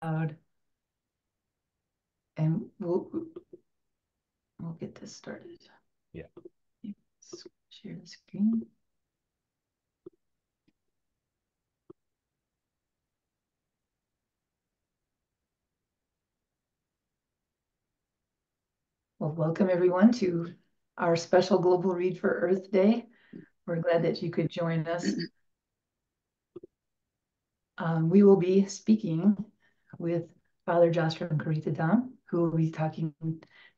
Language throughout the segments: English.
And we'll get this started. Yeah. Let's share the screen. Well, welcome everyone to our special Global Read for Earth Day. We're glad that you could join us. We will be speaking with Father Joshtrom Kureethadam, who will be talking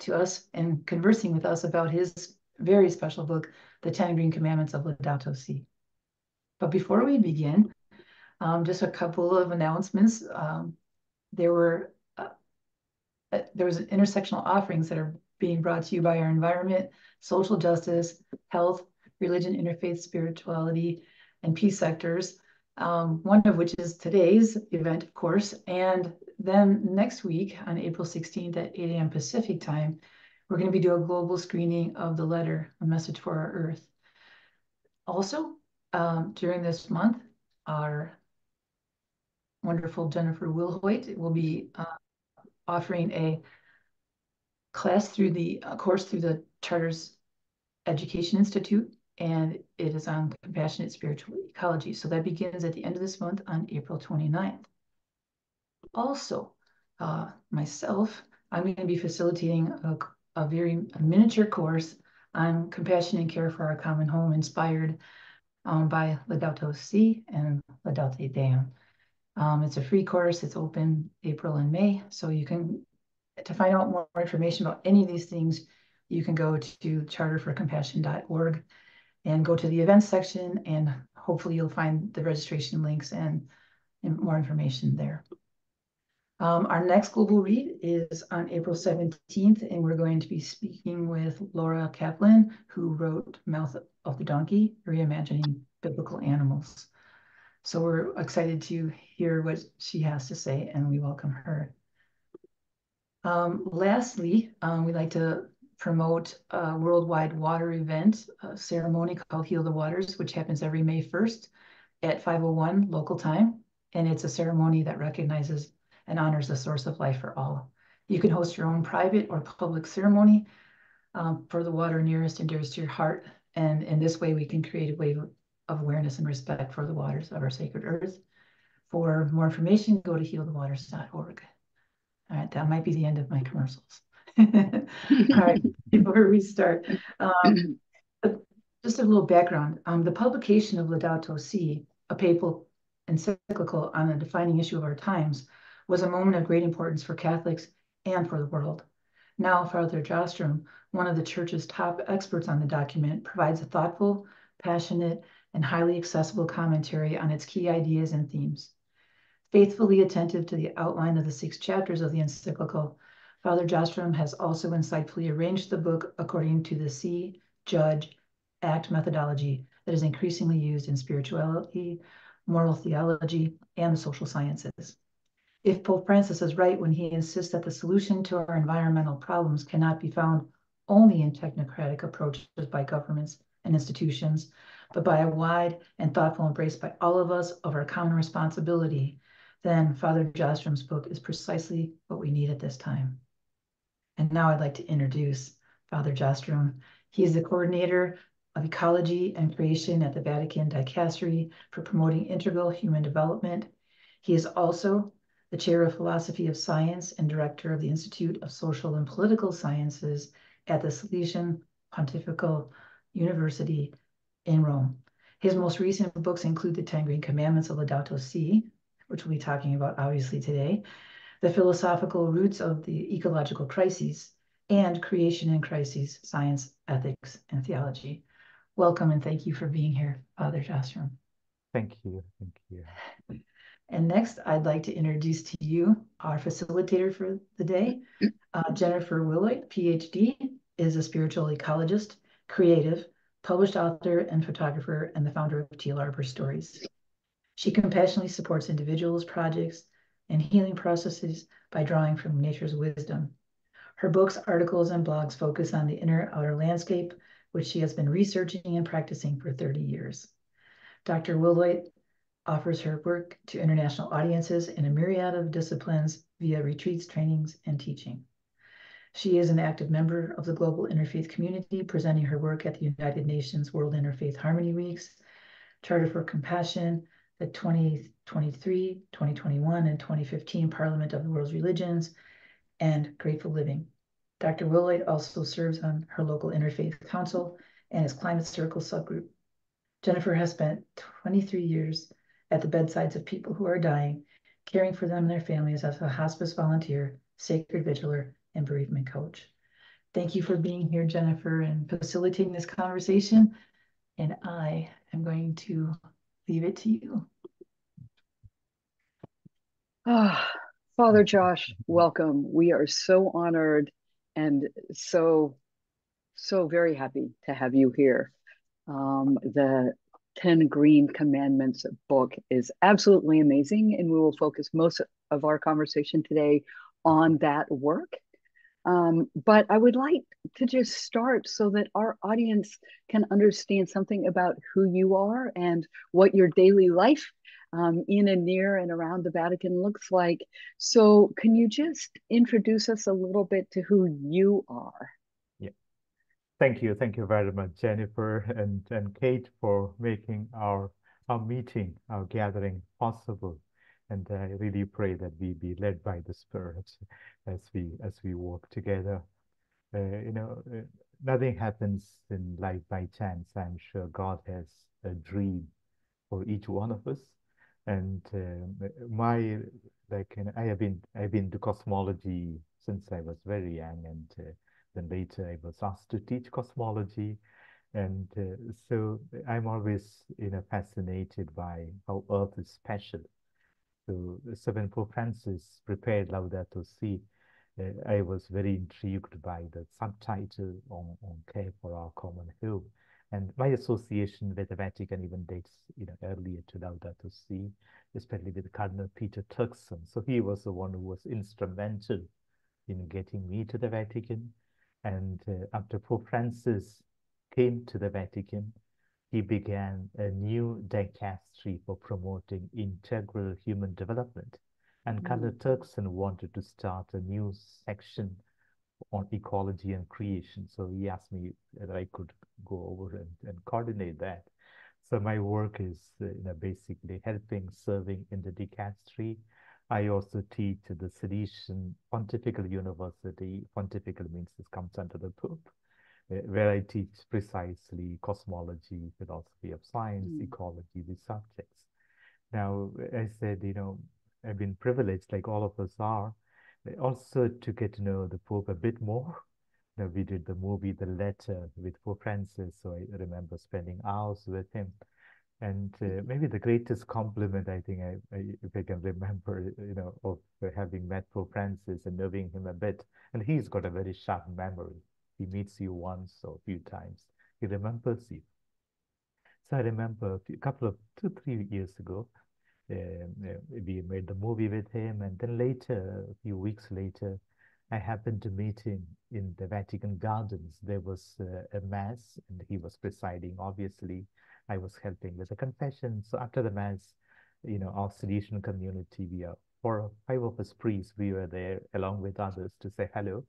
to us and conversing with us about his very special book, The 10 Green Commandments of Laudato Si. But before we begin, just a couple of announcements. There was intersectional offerings that are being brought to you by our environment, social justice, health, religion, interfaith, spirituality, and peace sectors. One of which is today's event, of course. And then next week on April 16th at 8 a.m. Pacific time, we're going to be doing a global screening of the letter, A Message for Our Earth. Also, during this month, our wonderful Jennifer Wilhoit will be offering a class through the course through the Charters Education Institute, and it is on compassionate spiritual ecology. So that begins at the end of this month on April 29th. Also, myself, I'm going to be facilitating a very miniature course on compassion and care for our common home, inspired by Laudato Si and Laudate Deum. It's a free course. It's open April and May, so you can, to find out more information about any of these things, you can go to charterforcompassion.org and go to the events section, and hopefully you'll find the registration links and more information there. Our next global read is on April 17th, and we're going to be speaking with Laura Kaplan, who wrote Mouth of the Donkey, Reimagining Biblical Animals. So we're excited to hear what she has to say, and we welcome her. Lastly, we'd like to promote a worldwide water event, a ceremony called Heal the Waters, which happens every May 1st at 5:01 local time. And it's a ceremony that recognizes and honors the source of life for all. You can host your own private or public ceremony for the water nearest and dearest to your heart. And in this way, we can create a wave of awareness and respect for the waters of our sacred earth. For more information, go to healthewaters.org. All right, that might be the end of my commercials. All right, before we start, just a little background. The publication of Laudato Si, a papal encyclical on a defining issue of our times, was a moment of great importance for Catholics and for the world. Now, Father Joshtrom, one of the Church's top experts on the document, provides a thoughtful, passionate, and highly accessible commentary on its key ideas and themes. Faithfully attentive to the outline of the 6 chapters of the encyclical, Father Joshtrom has also insightfully arranged the book according to the See, Judge, Act methodology that is increasingly used in spirituality, moral theology, and the social sciences. If Pope Francis is right when he insists that the solution to our environmental problems cannot be found only in technocratic approaches by governments and institutions, but by a wide and thoughtful embrace by all of us of our common responsibility, then Father Jostrom's book is precisely what we need at this time. And now I'd like to introduce Father Jostrom. He is the coordinator of ecology and creation at the Vatican Dicastery for promoting integral human development. He is also the chair of philosophy of science and director of the Institute of Social and Political Sciences at the Salesian Pontifical University in Rome. His most recent books include The 10 Green Commandments of Laudato Si, which we'll be talking about obviously today, The Philosophical Roots of the Ecological Crises, and Creation and Crises, Science, Ethics, and Theology. Welcome and thank you for being here, Father Jostrom. Thank you. Thank you. And next, I'd like to introduce to you our facilitator for the day. Jennifer Wilhoit, PhD, is a spiritual ecologist, creative, published author and photographer, and the founder of Teal Arbor Stories. She compassionately supports individuals, projects, and healing processes by drawing from nature's wisdom. Her books, articles, and blogs focus on the inner-outer landscape, which she has been researching and practicing for 30 years. Dr. Wilhoit offers her work to international audiences in a myriad of disciplines via retreats, trainings, and teaching. She is an active member of the global interfaith community, presenting her work at the United Nations World Interfaith Harmony Weeks, Charter for Compassion, the 2023, 2021, and 2015 Parliament of the World's Religions, and Grateful Living. Dr. Willoyd also serves on her local Interfaith Council and his Climate Circle subgroup. Jennifer has spent 23 years at the bedsides of people who are dying, caring for them and their families as a hospice volunteer, sacred vigiler, and bereavement coach. Thank you for being here, Jennifer, and facilitating this conversation. And I am going to leave it to you. Father Josh, welcome. We are so honored and so very happy to have you here. The 10 Green Commandments book is absolutely amazing, and we will focus most of our conversation today on that work. But I would like to just start so that our audience can understand something about who you are and what your daily life in and near and around the Vatican looks like. So can you just introduce us a little bit to who you are? Yeah. Thank you. Thank you very much, Jennifer and Kate, for making our meeting, our gathering possible. And I really pray that we be led by the Spirit as we walk together. Nothing happens in life by chance. I'm sure God has a dream for each one of us. And I have been to cosmology since I was very young, and then later I was asked to teach cosmology. And so I'm always, fascinated by how Earth is special. So when Pope Francis prepared Laudato Si, I was very intrigued by the subtitle on Care for Our Common Home. And my association with the Vatican even dates, earlier to Laudato Si, especially with Cardinal Peter Turkson. So he was the one who was instrumental in getting me to the Vatican. And after Pope Francis came to the Vatican, he began a new dicastery for promoting integral human development. And Cardinal Turkson wanted to start a new section on ecology and creation. So he asked me whether I could go over and coordinate that. So my work is basically helping, serving in the dicastery. I also teach at the Salesian Pontifical University. Pontifical means this comes under the Pope, where I teach precisely cosmology, philosophy of science, ecology, these subjects. Now, I said, I've been privileged, like all of us are, also to get to know the Pope a bit more. We did the movie The Letter with Pope Francis, so I remember spending hours with him. And maybe the greatest compliment, I think, if I can remember, of having met Pope Francis and knowing him a bit, and he's got a very sharp memory. He meets you once or a few times. He remembers you. So I remember a couple of 2-3 years ago, we made the movie with him, and then later, a few weeks later, I happened to meet him in the Vatican Gardens. There was a mass, and he was presiding. Obviously, I was helping with the confession. So after the mass, our Salesian community, we are 4 or 5 of us priests, we were there along with others to say hello.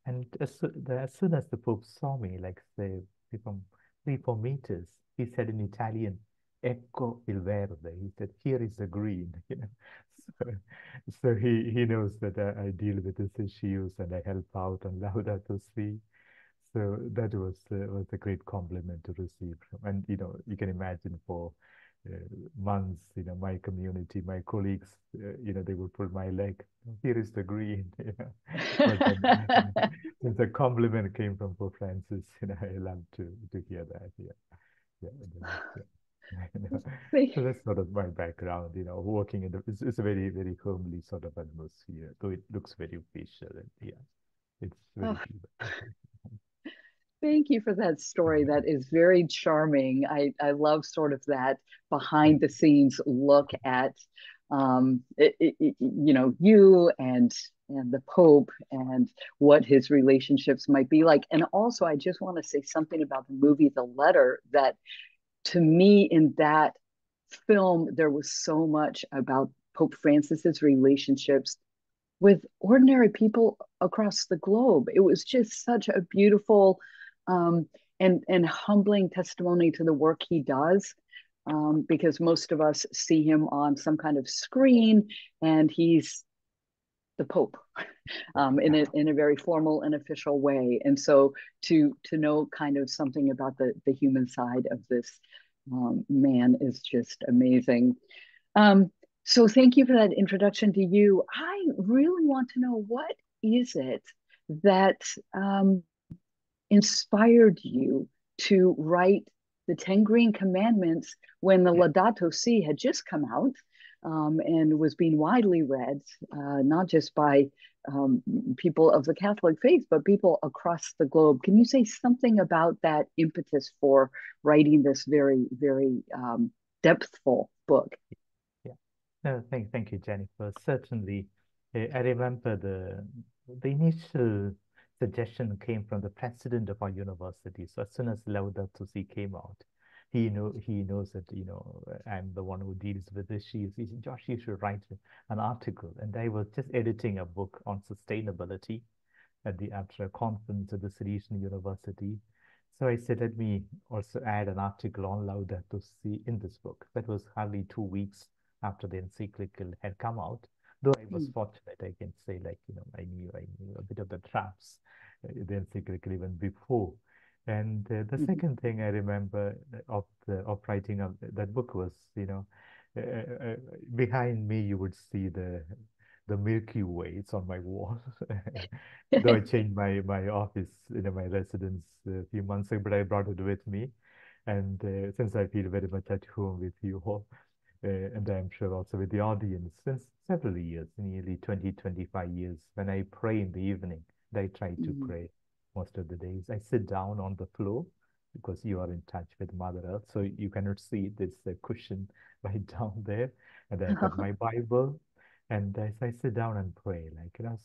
And as soon as the Pope saw me, like say from 3-4 meters, he said in Italian, "Ecco il verde." He said, "Here is the green." So he knows that I deal with these issues and I help out on Laudato Si. So that was a great compliment to receive from. And you can imagine for months, my community, my colleagues, they would pull my leg. "Here is the green." But then, since the compliment came from Pope Francis, I love to hear that. So that's sort of my background, working in it's a very, very homely sort of atmosphere, though it looks very official. And it's very Thank you for that story. That is very charming. I love sort of that behind the scenes look at, you and the Pope and what his relationships might be like. And also, I just want to say something about the movie The Letter, that to me in that film, there was so much about Pope Francis's relationships with ordinary people across the globe. It was just such a beautiful um, and humbling testimony to the work he does. Because most of us see him on some kind of screen, and he's the Pope in a very formal and official way. And so to know kind of something about the human side of this man is just amazing. Um, so thank you for that introduction to you. I really want to know, what is it that inspired you to write the 10 Green Commandments when the Laudato Si had just come out and was being widely read, not just by people of the Catholic faith, but people across the globe. Can you say something about that impetus for writing this very, very depthful book? Yeah. No, thank you, Jennifer. Certainly, I remember the initial suggestion came from the president of our university. So as soon as Laudato Si came out, he knows that I'm the one who deals with issues. He said, Josh, you should write an article. And I was just editing a book on sustainability after a conference at the Salesian University. So I said, let me also add an article on Laudato Si in this book. That was hardly 2 weeks after the encyclical had come out. Though I was fortunate, I can say, I knew a bit of the traps, the encyclical even before. And the second thing I remember of writing that book was, behind me you would see the Milky Way. It's on my wall. Though I changed my office, my residence a few months ago, but I brought it with me. And since I feel very much at home with you all, and I'm sure also with the audience, since several years, nearly 20, 25 years, when I pray in the evening, and I try to pray most of the days, I sit down on the floor because you are in touch with Mother Earth, so you cannot see this cushion right down there. And I got my Bible, and as I sit down and pray,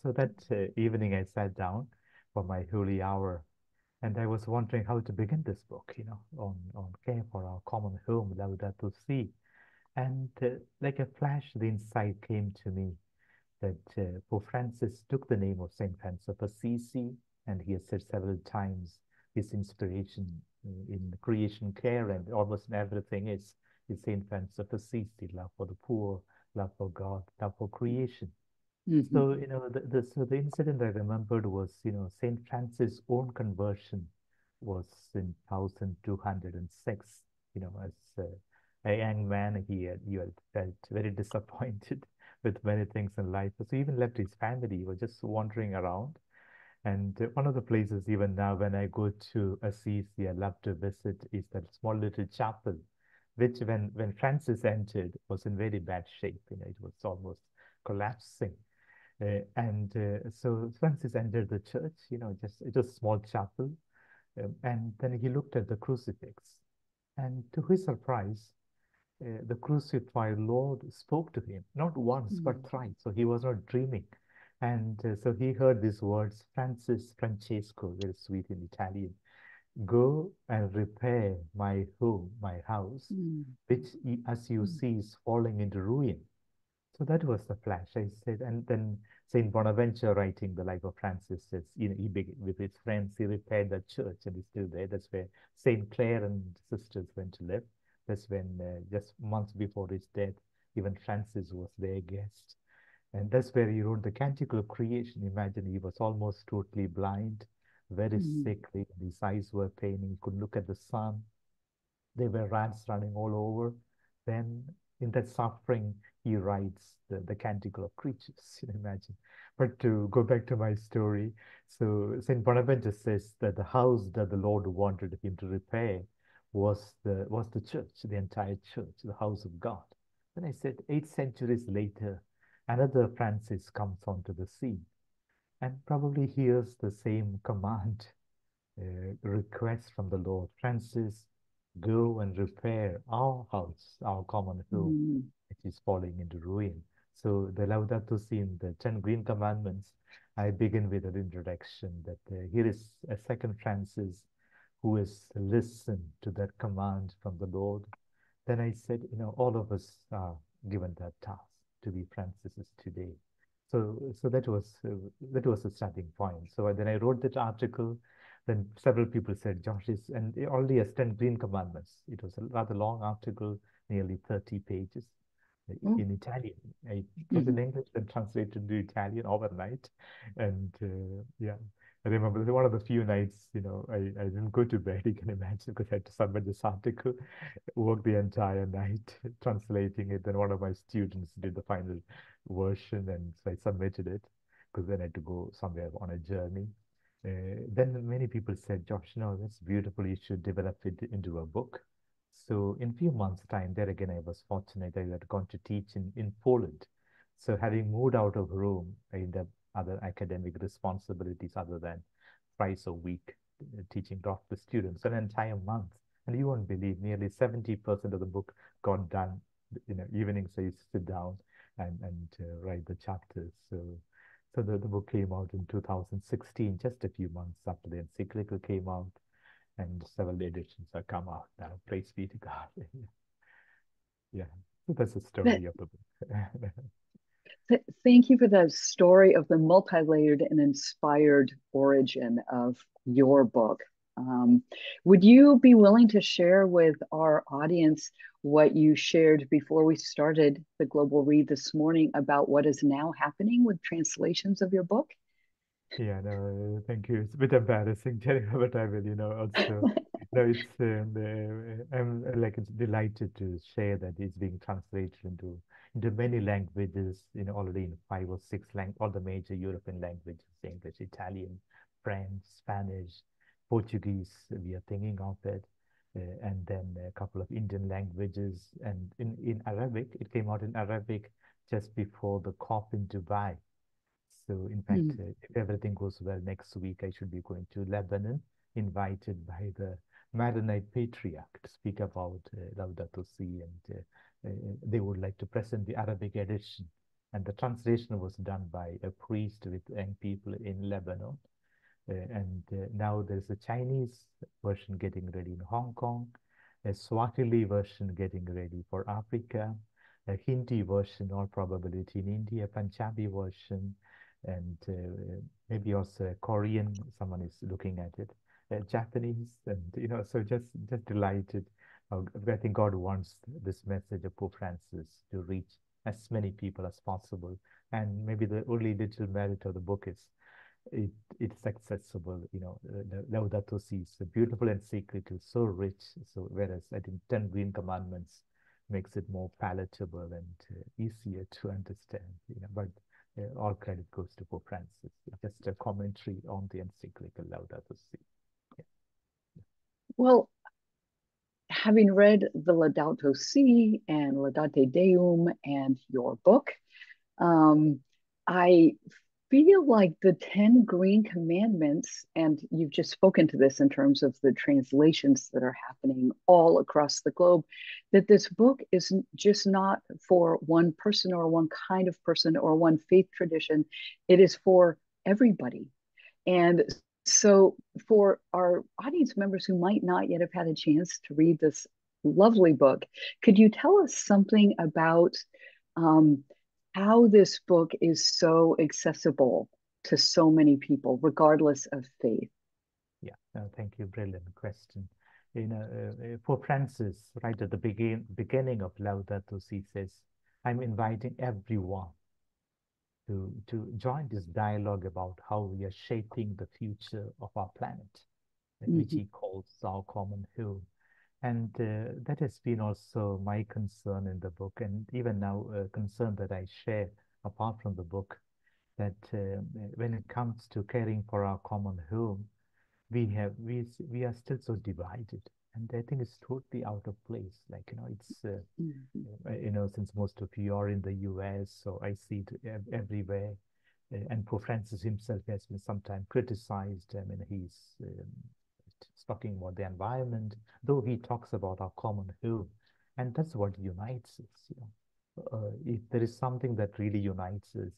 so that evening I sat down for my holy hour, and I was wondering how to begin this book, on care for our common home, Laudato Si. And like a flash, the insight came to me that Pope Francis took the name of Saint Francis of Assisi, and he has said several times his inspiration in creation care and almost in everything is Saint Francis of Assisi, love for the poor, love for God, love for creation. So, the incident I remembered was, Saint Francis' own conversion was in 1206. As a young man, he had felt very disappointed with many things in life. So he even left his family. He was just wandering around. And one of the places, even now, when I go to Assisi, I love to visit, is that small little chapel, which when Francis entered was in very bad shape. It was almost collapsing. And so Francis entered the church, just it was a small chapel, and then he looked at the crucifix, and to his surprise, the crucified Lord spoke to him, not once but thrice. So he was not dreaming, and so he heard these words, Francesco, very sweet in Italian, go and repair my home, my house, which, as you see, is falling into ruin. So that was the flash. I said, and then Saint Bonaventure, writing the life of Francis, says, he began with his friends, he repaired the church, and he's still there. That's where Saint Clare and sisters went to live. That's when, just months before his death, even Francis was their guest. And that's where he wrote the Canticle of Creation. Imagine, he was almost totally blind, very sickly. His eyes were paining. He couldn't look at the sun. There were rats running all over. Then, in that suffering, he writes the Canticle of Creatures. Imagine. But to go back to my story, so Saint Bonaventure says that the house that the Lord wanted him to repair was the church, the entire church, the house of God. Then I said, 8 centuries later, another Francis comes onto the scene and probably hears the same command, request from the Lord. Francis, go and repair our house, our common home, which is falling into ruin. So the Laudato Si in the 10 Green Commandments, I begin with an introduction that here is a second Francis who has listened to that command from the Lord, then I said, all of us are given that task to be Francises today. So that was a starting point. So then I wrote that article. Then several people said, Josh is, and it already has 10 Green Commandments. It was a rather long article, nearly 30 pages in Italian. It was in English and translated to Italian overnight. And yeah, I remember one of the few nights, I didn't go to bed, you can imagine, because I had to submit this article, worked the entire night translating it. Then one of my students did the final version, and so I submitted it because then I had to go somewhere on a journey. Then many people said, Josh, no, that's beautiful. You should develop it into a book. So in a few months' time, there again, I was fortunate. I had gone to teach in Poland. So having moved out of Rome, I ended up other academic responsibilities other than twice a week teaching doctoral students, an entire month. And you won't believe, nearly 70% of the book got done. Evenings I used to sit down and write the chapters. So the book came out in 2016, just a few months after the encyclical came out, and several editions have come out now. Praise be to God. Yeah, so that's the story of the book. Thank you for that story of the multi-layered and inspired origin of your book. Would you be willing to share with our audience what you shared before we started the Global Read this morning about what is now happening with translations of your book? Yeah, no, thank you. It's a bit embarrassing, Jennifer, but I will, also. No, I'm like it's delighted to share that it's being translated into many languages, already in 5 or 6 all the major European languages, English, Italian, French, Spanish, Portuguese. We are thinking of it, and then a couple of Indian languages, and in Arabic, it came out in Arabic just before the COP in Dubai. So, in fact, if everything goes well, next week I should be going to Lebanon, invited by the Maronite Patriarch to speak about Laudato Si, and they would like to present the Arabic edition. And the translation was done by a priest with young people in Lebanon. And now there's a Chinese version getting ready in Hong Kong, a Swahili version getting ready for Africa, a Hindi version, all probability in India, Punjabi version, and maybe also a Korean. Someone is looking at it, Japanese, and so just delighted. I think God wants this message of Pope Francis to reach as many people as possible. And maybe the only little merit of the book is it's accessible. The Laudato Si is a beautiful encyclical, so rich. So whereas I think 10 Green Commandments makes it more palatable and easier to understand. But all credit goes to Pope Francis. Just a commentary on the encyclical Laudato Si. Yeah. Well, having read the Laudato Si and Laudate Deum and your book, I feel like the 10 Green Commandments, and you've just spoken to this in terms of the translations that are happening all across the globe, that this book is just not for one person or one kind of person or one faith tradition. It is for everybody. And so, for our audience members who might not yet have had a chance to read this lovely book, could you tell us something about um, how this book is so accessible to so many people, regardless of faith? Yeah, no, thank you. Brilliant question. For Francis, right at the beginning of Laudato Si says, I'm inviting everyone to join this dialogue about how we are shaping the future of our planet, which he calls our common home. And that has been also my concern in the book, and even now a concern that I share apart from the book, that when it comes to caring for our common home, we are still so divided, and I think it's totally out of place. Like it's since most of you are in the US, so I see it everywhere. And Pope Francis himself has been sometimes criticized. I mean, he's talking about the environment, though he talks about our common home, and that's what unites us. If there is something that really unites us,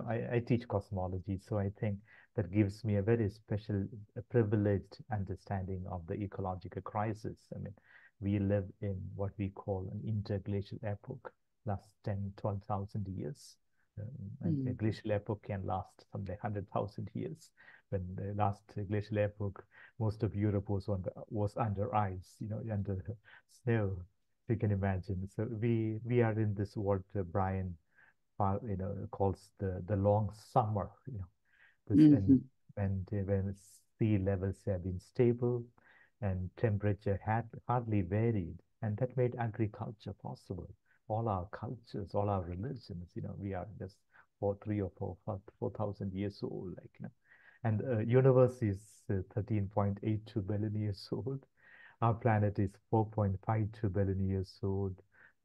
I teach cosmology, so I think that gives me a very special, privileged understanding of the ecological crisis. I mean, we live in what we call an interglacial epoch, last 10, 12,000 years. And a glacial epoch can last something 100,000 years. When the last glacial epoch, most of Europe was under ice, under snow. You can imagine. So we are in this what Brian, calls the long summer. This when sea levels have been stable and temperature had hardly varied, and that made agriculture possible. All our cultures, all our religions, we are just 4,000 years old, and universe is 13.82 billion years old. Our planet is 4.52 billion years old.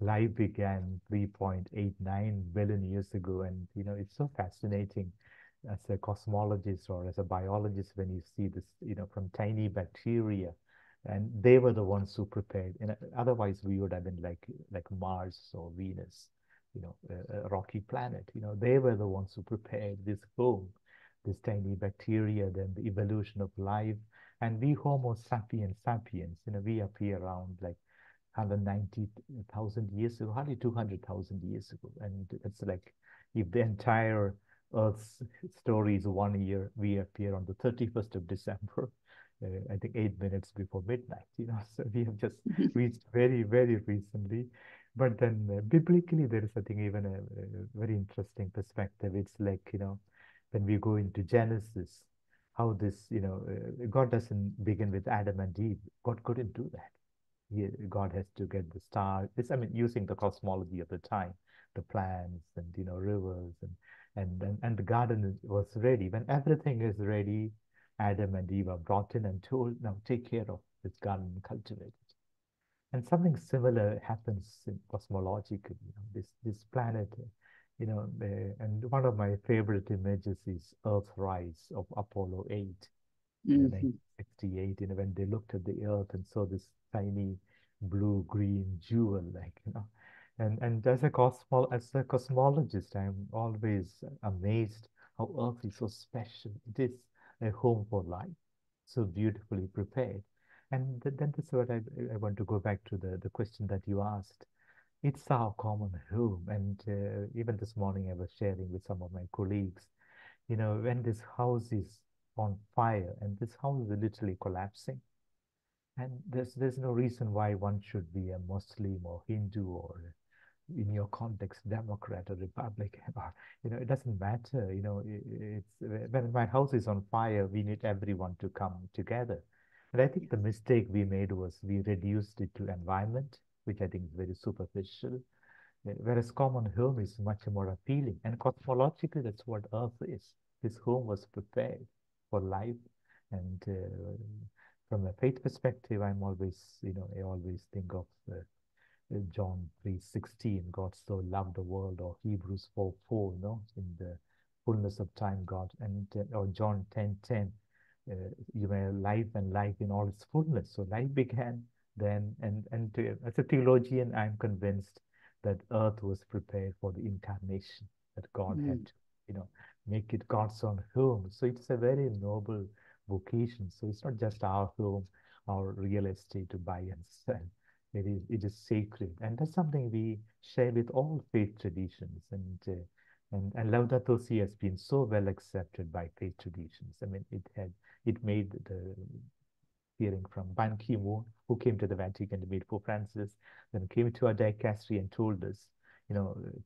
Life began 3.89 billion years ago, and it's so fascinating as a cosmologist or as a biologist when you see this, from tiny bacteria, and they were the ones who prepared. And otherwise, we would have been like Mars or Venus, a rocky planet. They were the ones who prepared this home, this tiny bacteria, then the evolution of life, and we Homo sapiens sapiens. We appear around like 190,000 years ago, hardly 200,000 years ago, and it's like if the entire Earth's story is 1 year, we appear on the 31st of December, I think 8 minutes before midnight, so we have just reached very, very recently. But then biblically, there is, I think, even a very interesting perspective. It's like, when we go into Genesis, how this, God doesn't begin with Adam and Eve. God couldn't do that. God has to get the stars. I mean, using the cosmology of the time, the plants and rivers and the garden was ready. When everything is ready, Adam and Eve are brought in and told, now take care of this garden and cultivate it. And something similar happens in cosmologically. This planet, and one of my favorite images is Earthrise of Apollo 8. 1968, when they looked at the Earth and saw this tiny blue-green jewel, and as a cosmologist, I'm always amazed how Earth is so special. It is a home for life, so beautifully prepared. And then that's what I want to go back to the question that you asked. It's our common home, and even this morning I was sharing with some of my colleagues, when this house is on fire and this house is literally collapsing, and there's no reason why one should be a Muslim or Hindu or, in your context, Democrat or Republican, or it doesn't matter. It's when my house is on fire, we need everyone to come together. And I think the mistake we made was we reduced it to environment, which I think is very superficial. Whereas common home is much more appealing. And cosmologically, that's what Earth is. This home was prepared for life. And from a faith perspective, I'm always, I always think of John 3:16, God so loved the world, or Hebrews 4:4, in the fullness of time, God, and or John 10:10, you may have life and life in all its fullness. So life began then, and as a theologian, I'm convinced that earth was prepared for the incarnation, that God had to, make it God's own home. So it's a very noble vocation. So it's not just our home, our real estate to buy and sell. It is sacred, and that's something we share with all faith traditions. And Laudato Si has been so well accepted by faith traditions. I mean, it made the hearing from Ban Ki-moon, who came to the Vatican to meet Pope Francis, then came to our dicastery and told us,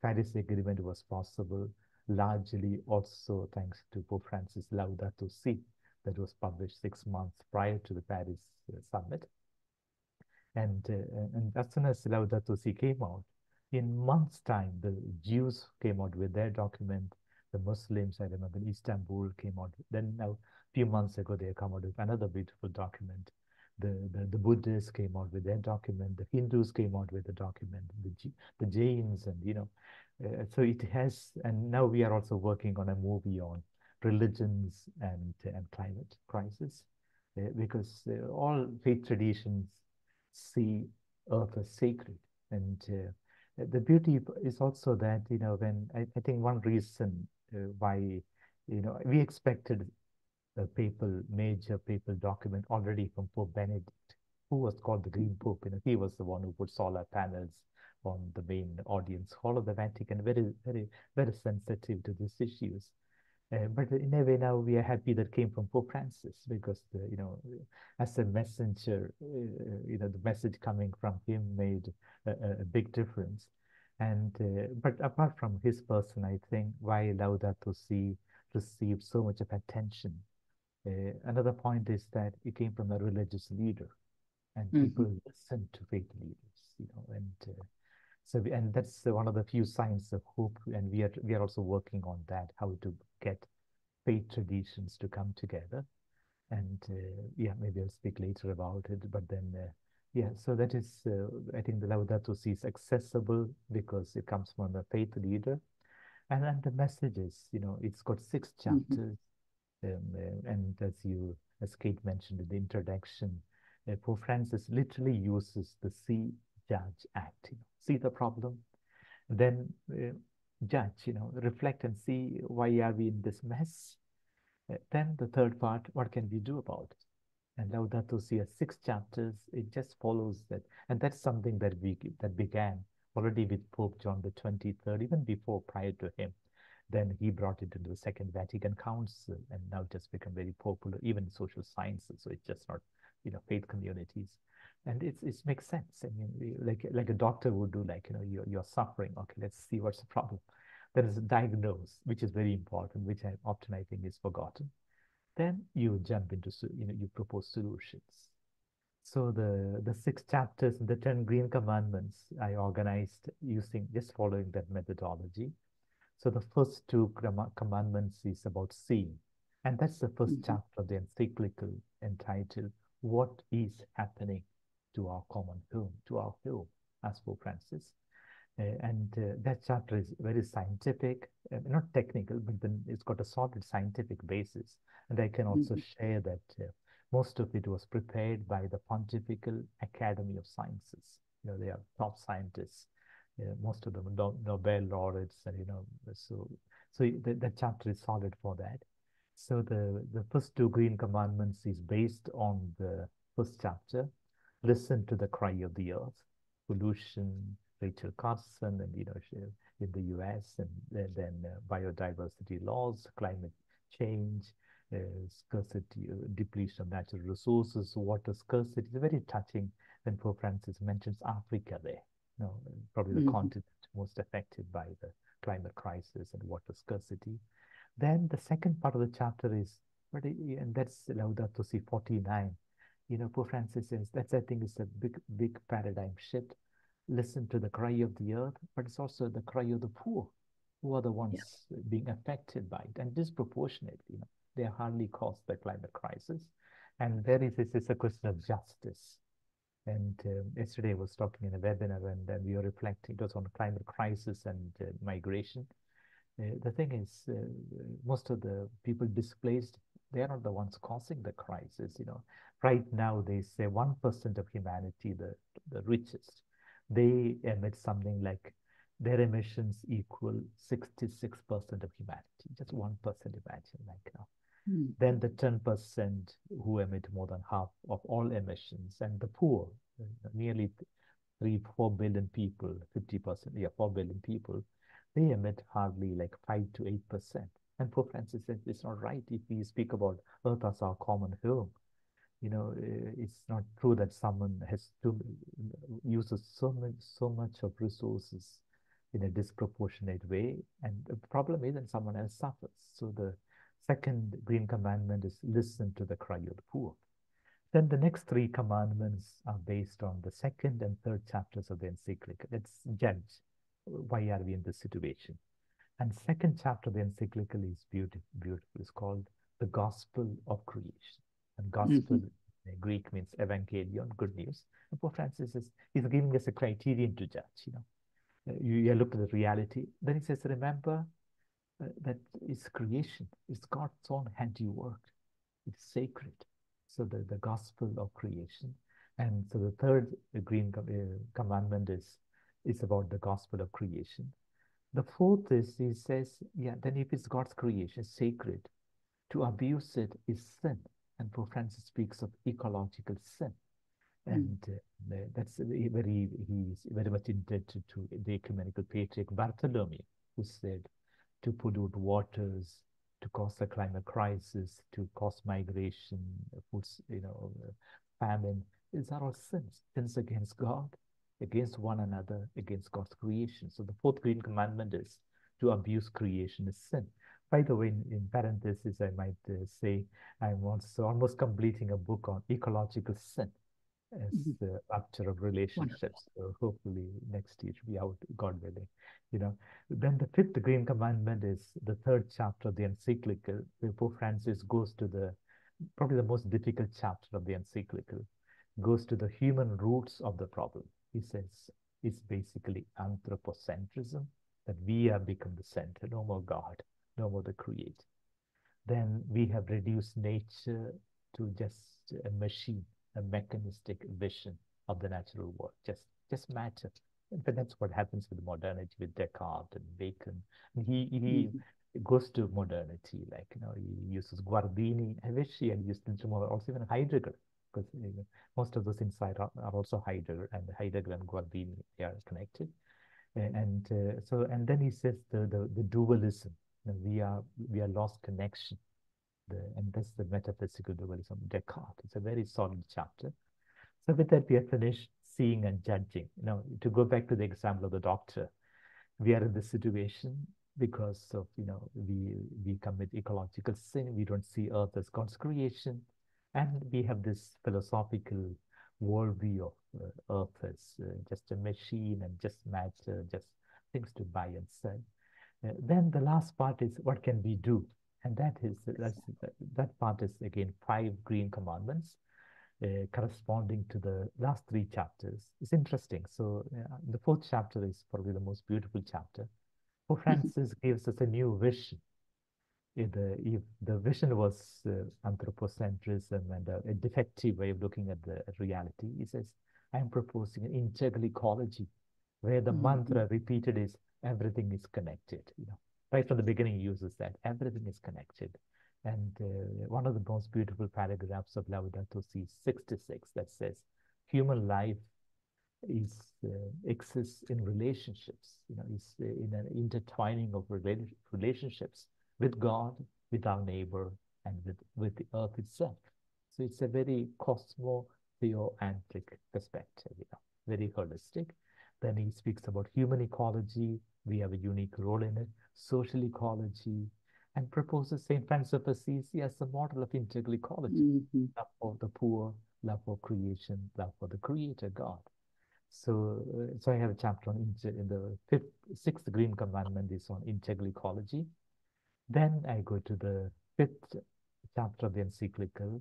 Paris Agreement was possible, largely also thanks to Pope Francis' Laudato Si, that was published 6 months prior to the Paris summit. And as soon as Laudato Si came out, in months' time, the Jews came out with their document. The Muslims, I remember, in Istanbul came out. Then now, a few months ago, they come out with another beautiful document. The Buddhists came out with their document. The Hindus came out with a document. The Jains, and so it has. And now we are also working on a movie on religions and climate crisis, because all faith traditions see earth as sacred. And the beauty is also that, when I think one reason why, we expected a major papal document already from Pope Benedict. who was called the Green Pope. He was the one who put solar panels on the main audience hall of the Vatican, very, very, very sensitive to these issues. But in a way, now we are happy that came from Pope Francis, because as a messenger, the message coming from him made a big difference. And but apart from his person, I think why Laudato Si received so much of attention. Another point is that it came from a religious leader, and people listen to faith leaders, and that's one of the few signs of hope. And we are also working on that, how to get faith traditions to come together. And yeah, maybe I'll speak later about it. But then, yeah, so that is, I think the Laudato Si is accessible because it comes from a faith leader. And then the messages, it's got 6 chapters. And as Kate mentioned in the introduction, Pope Francis literally uses the see, judge, act. See the problem, then judge, reflect and see why are we in this mess. Then the third part, what can we do about it? And Laudato Si has 6 chapters. It just follows that, and that's something that began already with Pope John the 23rd, even before, prior to him. Then he brought it into the Second Vatican Council, and now it just become very popular, even in social sciences. So it's just not, faith communities. And it makes sense. I mean, like a doctor would do, you're suffering. Okay, let's see what's the problem. There is a diagnose, which is very important, which often I think is forgotten. Then you jump into, you propose solutions. So the 6 chapters, the 10 Green Commandments, I organized just following that methodology. So the first 2 commandments is about seeing. And that's the first chapter of the encyclical, entitled, What is Happening to Our Common Home, to our home, as Pope Francis. That chapter is very scientific, not technical, but then it's got a solid scientific basis. And I can also share that most of it was prepared by the Pontifical Academy of Sciences. They are top scientists. Most of them are Nobel laureates, and so that chapter is solid for that. So the first 2 Green Commandments is based on the first chapter. Listen to the cry of the earth, pollution, Rachel Carson, and in the US, and then biodiversity laws, climate change, scarcity, depletion of natural resources, water scarcity. It's very touching when Pope Francis mentions Africa there. Probably the continent most affected by the climate crisis and water scarcity. Then the second part of the chapter is, and that's Laudato Si 49. Pope Francis says I think is a big paradigm shift. Listen to the cry of the earth, but it's also the cry of the poor, who are the ones being affected by it, and disproportionately. They hardly caused the climate crisis. And this is a question of justice. And yesterday I was talking in a webinar, and we were reflecting. It was on climate crisis and migration. The thing is, most of the people displaced, they are not the ones causing the crisis. Right now they say 1% of humanity, the richest, they emit something like their emissions equal 66% of humanity. Just 1%, imagine, like now. Then the 10% who emit more than half of all emissions, and the poor, nearly 4 billion people, 50%, 4 billion people, they emit hardly like 5 to 8%. And Pope Francis said it's not right if we speak about earth as our common home. It's not true that someone uses so much of resources in a disproportionate way, and the problem is that someone else suffers. So the second Green Commandment is listen to the cry of the poor. Then the next 3 commandments are based on the second and third chapters of the encyclical. Let's judge. Why are we in this situation? And second chapter of the encyclical is beautiful. It's called the Gospel of Creation. And gospel in Greek means evangelion, good news. And Pope Francis is giving us a criterion to judge. You look at the reality. Then he says, remember that it's creation. It's God's own handiwork. It's sacred. So the gospel of creation. And so the third Green Commandment is about the gospel of creation. The fourth is, he says, then if it's God's creation, sacred, to abuse it is sin. And Pope Francis speaks of ecological sin. And that's he's very much indebted to the ecumenical patriarch Bartholomew, who said, to pollute waters, to cause a climate crisis, to cause migration, foods, famine. These are all sins, sins against God, against one another, against God's creation. So the fourth great commandment is to abuse creation is sin. By the way, in parenthesis, I might say I'm also almost completing a book on ecological sin as the rupture of relationships. So hopefully next year it will be out, God willing. Then the fifth green commandment is the third chapter of the encyclical, where Pope Francis goes to probably the most difficult chapter of the encyclical, goes to the human roots of the problem. He says it's basically anthropocentrism, that we have become the center, no more God, no more the creator. Then we have reduced nature to just a machine, a mechanistic vision of the natural world, just matter. But that's what happens with modernity, with Descartes and Bacon. And he goes to modernity, like, he uses Guardini. I wish he had used more, also even Heidegger, because most of those insights are also Heidegger, and Heidegger and Guardini, they are connected. And then he says the dualism. We are lost connection. And that's the metaphysical dualism of Descartes. It's a very solid chapter. So with that, we are finished seeing and judging. To go back to the example of the doctor, we are in this situation because of, we commit ecological sin. We don't see Earth as God's creation. And we have this philosophical worldview of Earth as just a machine and just matter, just things to buy and sell. Then the last part is, what can we do? And that part is, again, 5 green commandments corresponding to the last 3 chapters. It's interesting. So the 4th chapter is probably the most beautiful chapter. Pope Francis gives us a new vision. If the vision was anthropocentrism and a defective way of looking at the reality, he says, I'm proposing an integral ecology, where the mantra repeated is, everything is connected. Right from the beginning, he uses that, everything is connected. And one of the most beautiful paragraphs of Laudato Si 66 that says, human life exists in relationships, is in an intertwining of relationships with God, with our neighbor, and with the earth itself. So it's a very cosmo-theoanthric perspective, very holistic. Then he speaks about human ecology. We have a unique role in it, social ecology, and proposes St. Francis of Assisi as a model of integral ecology. Love for the poor, love for creation, love for the creator God. So I have a chapter on in the 6th green commandment is on integral ecology. Then I go to the 5th chapter of the encyclical.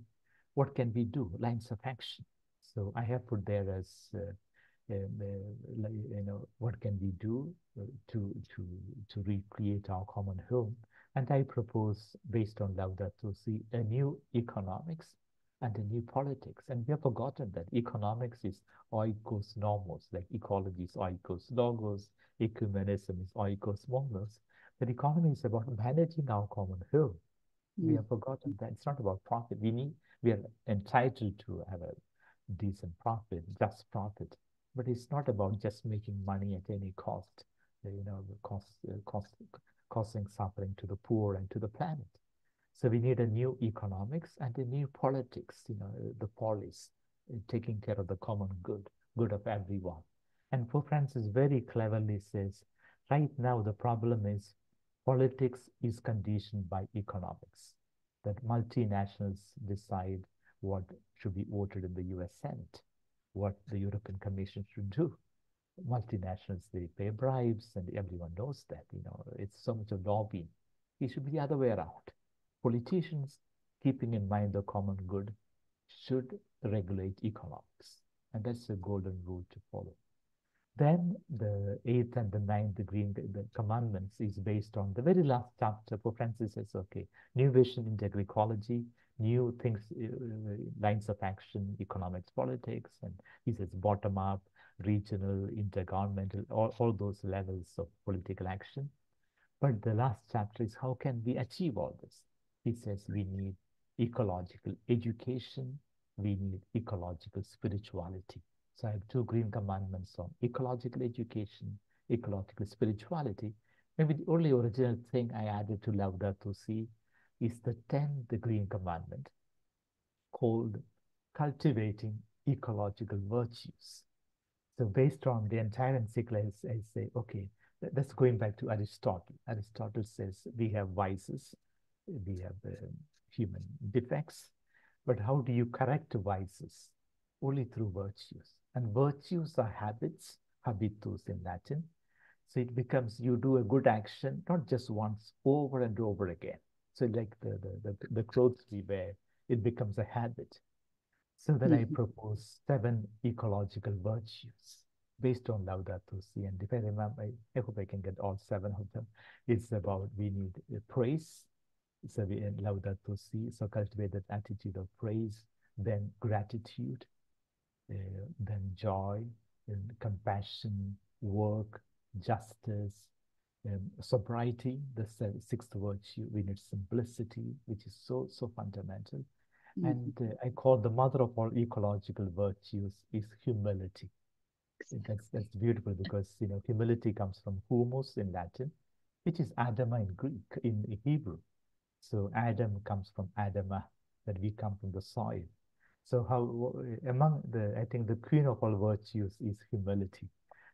What can we do? Lines of action. So I have put there as what can we do to recreate our common home? And I propose, based on Laudato Si, a new economics and a new politics. And we have forgotten that economics is oikos normos, like ecology is oikos logos, ecumenism is oikos monos. But economy is about managing our common home. We have forgotten that it's not about profit. We are entitled to have a decent profit, just profit. But it's not about just making money at any cost, causing suffering to the poor and to the planet. So we need a new economics and a new politics, the polis, taking care of the common good of everyone. And Pope Francis very cleverly says, right now the problem is politics is conditioned by economics, that multinationals decide what should be voted in the US Senate, what the European Commission should do. Multinationals, they pay bribes, and everyone knows that, it's so much of lobbying. It should be the other way around. Politicians, keeping in mind the common good, should regulate economics. And that's a golden rule to follow. Then the 8th and the 9th the commandments is based on the very last chapter. Pope Francis says, okay, new vision, integral ecology, new things, lines of action, economics, politics, and he says bottom up, regional, intergovernmental, all those levels of political action. But the last chapter is, how can we achieve all this? He says we need ecological education, we need ecological spirituality. So I have two green commandments on ecological education, ecological spirituality. Maybe the only original thing I added to Laudato Si is the 10th green commandment called cultivating ecological virtues. So based on the entire encyclical, I say, okay, that's going back to Aristotle. Aristotle says we have vices, we have human defects, but how do you correct vices? Only through virtues. And virtues are habits, habitus in Latin. So it becomes you do a good action, not just once, over and over again. So like the clothes we wear, it becomes a habit. So then I propose 7 ecological virtues based on Laudato Si. And if I remember, I hope I can get all 7 of them. It's about we need praise. So we in Laudato Si, so cultivate that attitude of praise, then gratitude, then joy, then compassion, work, justice, sobriety, the 6th virtue. We need simplicity, which is so fundamental. And I call the mother of all ecological virtues is humility. That's beautiful because humility comes from hummus in Latin, which is Adama in Greek, in Hebrew. So Adam comes from Adama, that we come from the soil. So how among I think the queen of all virtues is humility.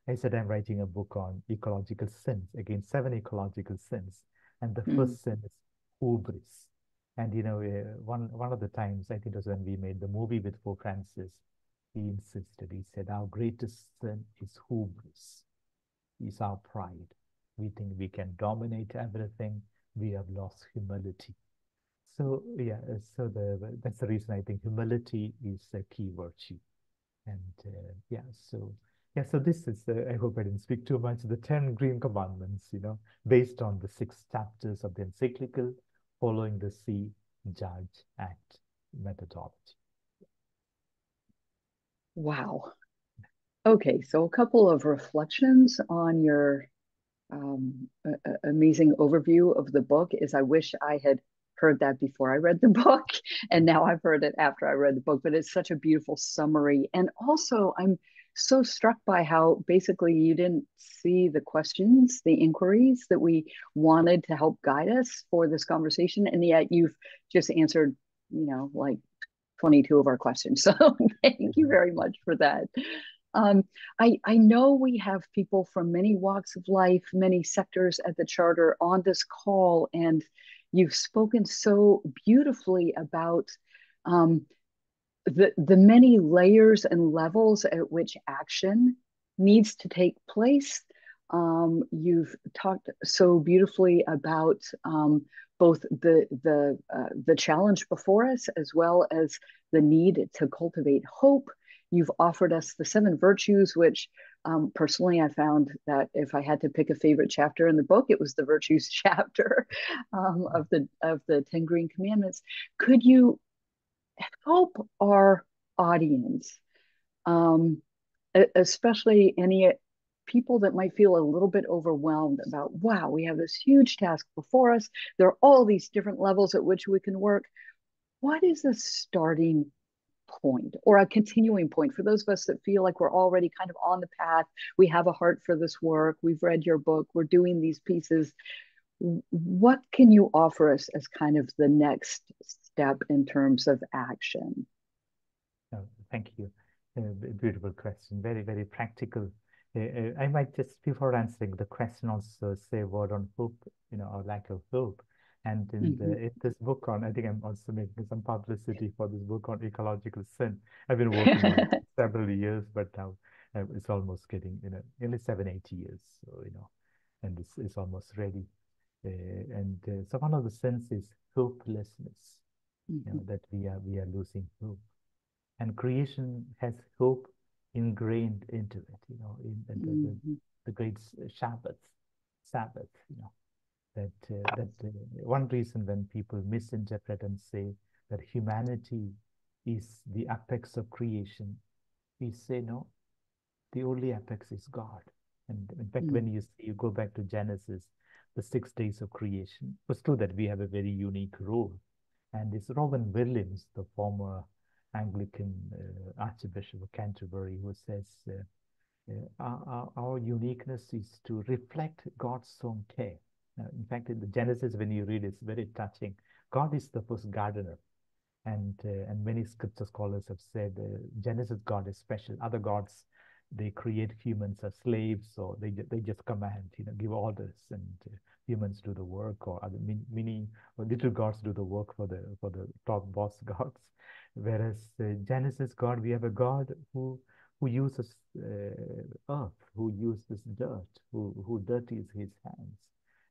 I said I'm writing a book on ecological sins, again 7 ecological sins, and the first sin is hubris. And one of the times, I think it was when we made the movie with Pope Francis, he insisted, he said, our greatest sin is hubris, is our pride. We think we can dominate everything. We have lost humility. So yeah, so that's the reason I think humility is a key virtue. And so this is, I hope I didn't speak too much, the 10 green commandments, based on the 6 chapters of the encyclical, following the See, Judge, Act methodology. Wow. Okay, so a couple of reflections on your amazing overview of the book is I wish I had heard that before I read the book, and now I've heard it after I read the book, but it's such a beautiful summary. And also, I'm so struck by how basically you didn't see the questions, the inquiries that we wanted to help guide us for this conversation, and yet you've just answered, like 22 of our questions. So thank you very much for that. I know we have people from many walks of life, many sectors at the Charter on this call, and you've spoken so beautifully about the many layers and levels at which action needs to take place. You've talked so beautifully about both the challenge before us as well as the need to cultivate hope. You've offered us the 7 virtues, which personally I found that if I had to pick a favorite chapter in the book, it was the virtues chapter of the 10 Green Commandments. Could you help our audience, especially any people that might feel a little bit overwhelmed about, wow, we have this huge task before us. There are all these different levels at which we can work. What is a starting point or a continuing point for those of us that feel like we're already kind of on the path? We have a heart for this work. We've read your book. We're doing these pieces. What can you offer us as kind of the next step in terms of action? Oh, thank you. Beautiful question. Very, very practical. I might just, before answering the question, also say a word on hope, or lack of hope. And in this book I think I'm also making some publicity for this book on ecological sin. I've been working on it several years, but now it's almost getting, nearly 7-8 years. So, and it's almost ready. So one of the sins is hopelessness, that we are losing hope. And creation has hope ingrained into it, in the great Sabbath, that one reason when people misinterpret and say that humanity is the apex of creation, we say no, the only apex is God. And in fact, when you go back to Genesis, the 6 days of creation, it was true that we have a very unique role. And it's Robin Williams, the former Anglican Archbishop of Canterbury, who says, our uniqueness is to reflect God's own care. In fact, in the Genesis, when you read, it's very touching. God is the first gardener. And many scripture scholars have said Genesis God is special. Other gods, they create humans as slaves, or they just command, give orders, and humans do the work, or other mini or little gods do the work for the top boss gods. Whereas Genesis God, we have a God who uses earth, who uses dirt, who dirties his hands,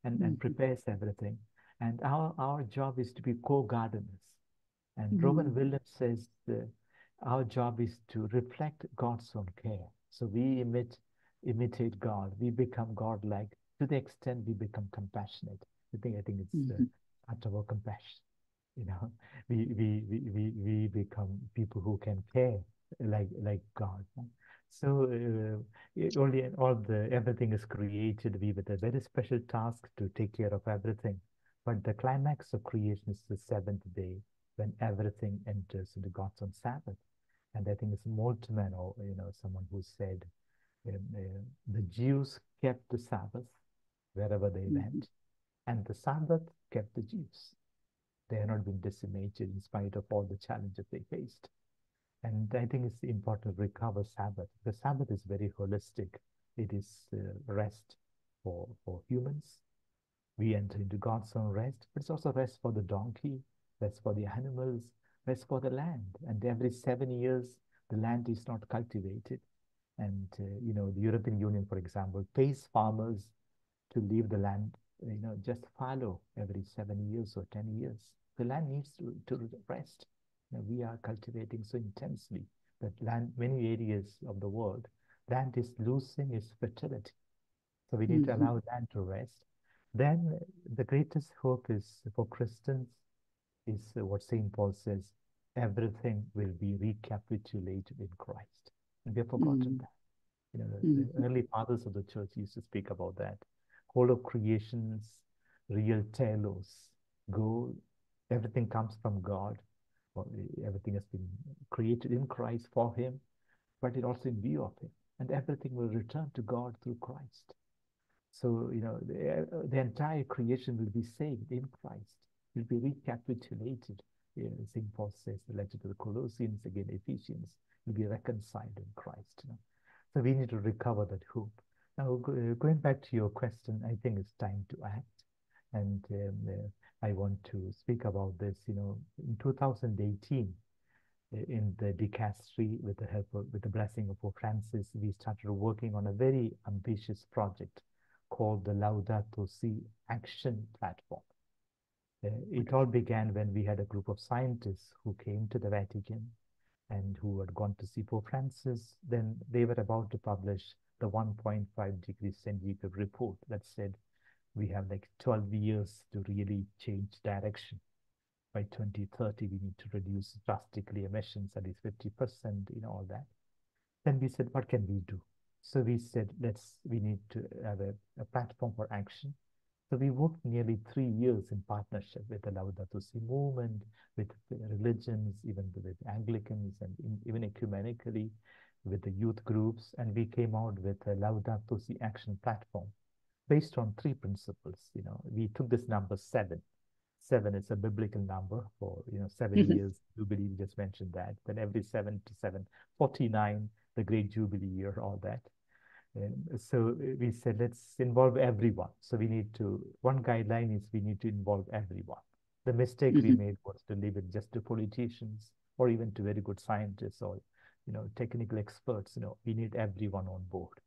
and prepares everything. And our job is to be co-gardeners. And Robin Williams says our job is to reflect God's own care. So we imitate God. We become God-like to the extent we become compassionate. I think it's part of our compassion. We become people who can care like God. So everything is created. We with a very special task to take care of everything. But the climax of creation is the seventh day, when everything enters into God's own Sabbath. And I think it's Moltmann, or someone who said the Jews kept the Sabbath wherever they went, and the Sabbath kept the Jews. They have not been decimated in spite of all the challenges they faced. And I think it's important to recover Sabbath. The Sabbath is very holistic. It is rest for humans. We enter into God's own rest, but it's also rest for the donkey, rest for the animals, rest for the land. And every 7 years, the land is not cultivated. And, the European Union, for example, pays farmers to leave the land, just fallow every 7 years or 10 years. The land needs to rest. We are cultivating so intensely that land, many areas of the world, land is losing its fertility. So we need to allow land to rest. Then the greatest hope is for Christians is what St. Paul says, everything will be recapitulated in Christ. And we have forgotten that. The early fathers of the church used to speak about that. Whole of creation's real telos. Everything comes from God. Everything has been created in Christ for him, but it also in view of him. And everything will return to God through Christ. So, the entire creation will be saved in Christ, will be recapitulated. St. Paul says, the letter to the Colossians, again, Ephesians, will be reconciled in Christ. So we need to recover that hope. Now, going back to your question, I think it's time to act. And I want to speak about this. In 2018, in the dicastery, with the blessing of Pope Francis, we started working on a very ambitious project called the Laudato Si action platform. It all began when we had a group of scientists who came to the Vatican and who had gone to see Pope Francis. Then they were about to publish the 1.5 degrees centigrade report that said we have like 12 years to really change direction. By 2030, we need to reduce drastically emissions, at least 50%, all that. Then we said, what can we do? So we said, we need to have a platform for action. So we worked nearly 3 years in partnership with the Laudato Si movement, with religions, even with Anglicans, and even ecumenically with the youth groups. And we came out with a Laudato Si action platform based on 3 principles. We took this number 7. 7 is a biblical number for 7 years jubilee. We just mentioned that. Then every 7 to 7, 49, the great jubilee year, all that. So we said, let's involve everyone. So one guideline is we need to involve everyone. The mistake we made was to leave it just to politicians or even to very good scientists or technical experts. We need everyone on board,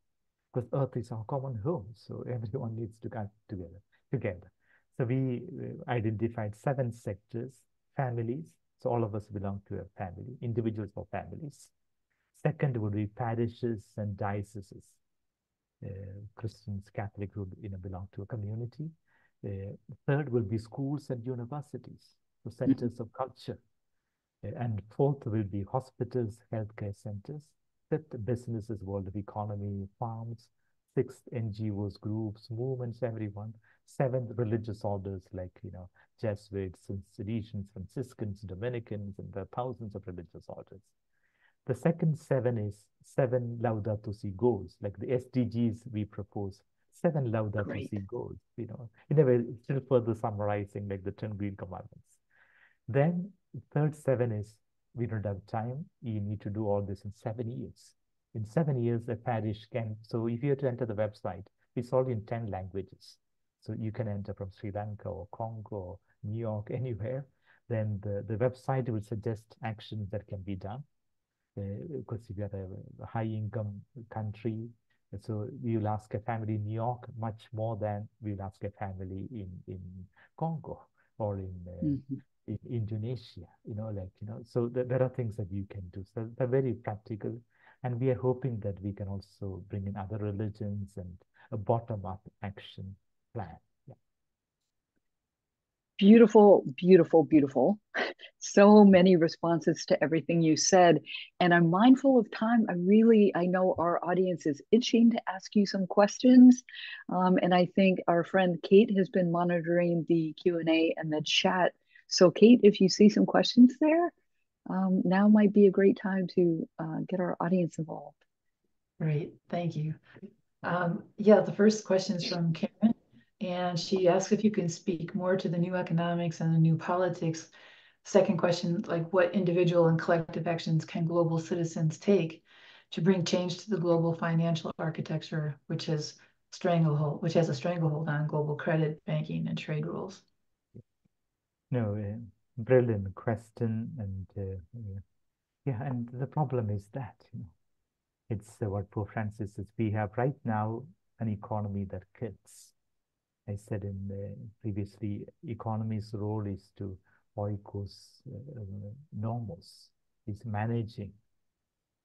because Earth is our common home. So everyone needs to come together. So we identified 7 sectors, families. So all of us belong to a family, individuals or families. Second would be parishes and dioceses. Christians, Catholics would belong to a community. Third will be schools and universities, so centers of culture. And fourth will be hospitals, healthcare centers. Fifth, businesses, world of economy, farms. Sixth, NGOs, groups, movements, everyone. Seventh, religious orders like, Jesuits, Salesians, Franciscans, Dominicans, and there are thousands of religious orders. The second seven is seven Laudato Si goals, like the SDGs we propose. Seven Laudato Great. Si goals, in a way, still further summarizing like the 10 Green Commandments. Then third seven is we don't have time. You need to do all this in 7 years. In 7 years, a parish can. So if you have to enter the website, it's all in 10 languages. So you can enter from Sri Lanka or Congo or New York, anywhere. Then the website will suggest actions that can be done. Because if you are a high income country, so we will ask a family in New York much more than we'll ask a family in Congo or in Indonesia, so there are things that you can do. So they're very practical. And we are hoping that we can also bring in other religions and a bottom-up action plan. Yeah. Beautiful, beautiful, beautiful. So many responses to everything you said. And I'm mindful of time. I know our audience is itching to ask you some questions. And I think our friend Kate has been monitoring the Q&A and the chat. So Kate, if you see some questions there, now might be a great time to get our audience involved. Great, thank you. Yeah, the first question is from Karen, and she asks if you can speak more to the new economics and the new politics. Second question, like what individual and collective actions can global citizens take to bring change to the global financial architecture, which has a stranglehold on global credit, banking, and trade rules? No, brilliant question. And yeah, and the problem is that, it's what Pope Francis says. We have right now an economy that kills. I said previously, economy's role is to oikos nomos, is managing,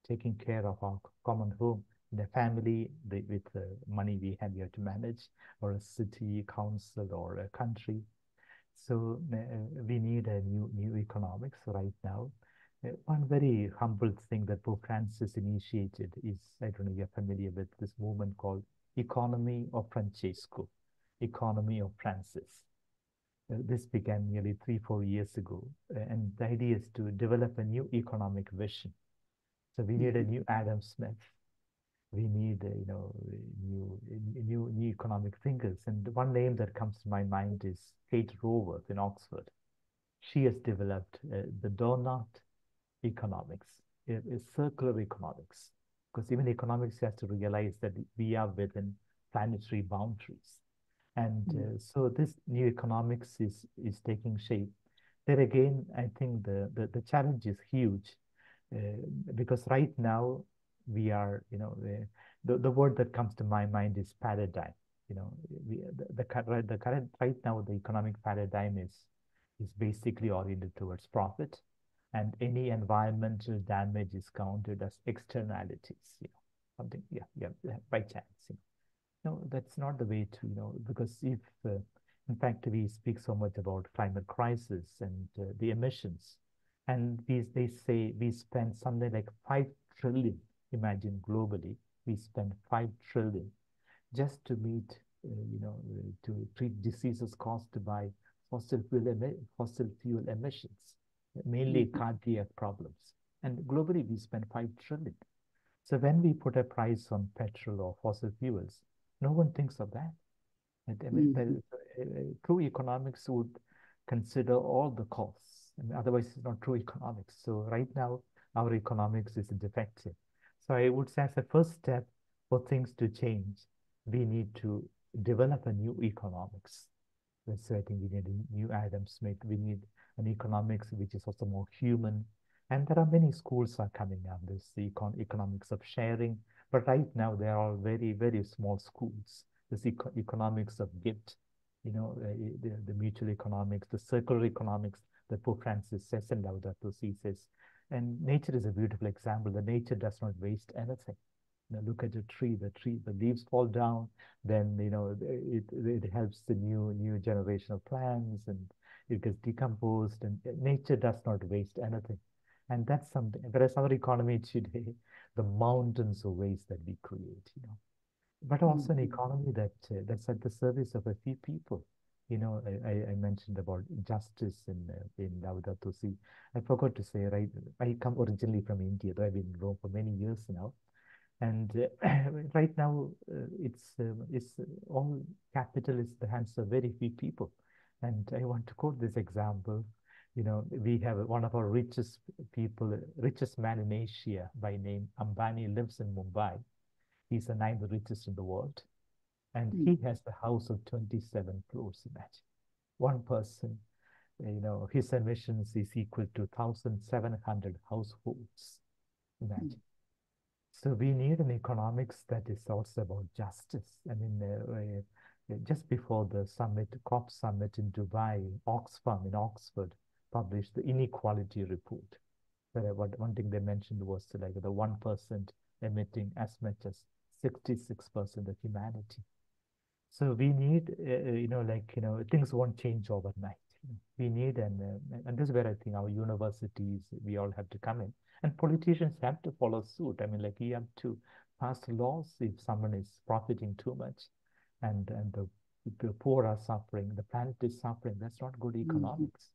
taking care of our common home. In a family, with the money we have to manage, or a city council or a country. So we need a new economics right now. One very humble thing that Pope Francis initiated is, I don't know if you're familiar with this movement called Economy of Francesco, Economy of Francis. This began nearly 3-4 years ago, and the idea is to develop a new economic vision. So we need a new Adam Smith. We need, new economic thinkers. And one name that comes to my mind is Kate Raworth in Oxford. She has developed the donut economics, circular economics, because even economics has to realize that we are within planetary boundaries. And so this new economics is taking shape. There again, I think the challenge is huge, because right now we are, the word that comes to my mind is paradigm. The current right now, the economic paradigm is basically oriented towards profit, and any environmental damage is counted as externalities. Something, by chance. No, that's not the way to, because if, in fact, we speak so much about climate crisis and the emissions, and they say we spend something like 5 trillion, imagine globally, we spend 5 trillion just to meet, to treat diseases caused by fossil fuel emissions, mainly cardiac problems. And globally, we spend 5 trillion. So when we put a price on petrol or fossil fuels, no one thinks of that. I mean, true economics would consider all the costs. I mean, otherwise, it's not true economics. So right now, our economics is defective. So I would say as a first step for things to change, we need to develop a new economics. So I think we need a new Adam Smith. We need an economics which is also more human. And there are many schools are coming up. There's the economics of sharing. But right now, they are all very, very small schools. There's economics of gift, the mutual economics, the circular economics that Pope Francis says and Laudato Si says. And nature is a beautiful example. The nature does not waste anything. Look at a tree. The leaves fall down. Then it helps the new generation of plants, and it gets decomposed. And nature does not waste anything. And that's something. Whereas our economy today, the mountains of waste that we create. but also an economy that's at the service of a few people. I mentioned about justice in Laudato Si. I forgot to say, right? I come originally from India, though I've been in Rome for many years now. And right now, it's all capital is the hands of very few people. And I want to quote this example. We have one of our richest people, richest man in Asia by name Ambani lives in Mumbai. He's the ninth richest in the world. And he has the house of 27 floors, imagine. One person, his emissions is equal to 1,700 households, imagine. So we need an economics that is also about justice. I mean, just before the summit, COP summit in Dubai, Oxfam in Oxford published the inequality report. Where one thing they mentioned was like the 1% emitting as much as 66% of humanity. So we need, things won't change overnight. We need, and this is where I think our universities, we all have to come in. And politicians have to follow suit. I mean, like, you have to pass laws if someone is profiting too much and the poor are suffering, the planet is suffering. That's not good economics.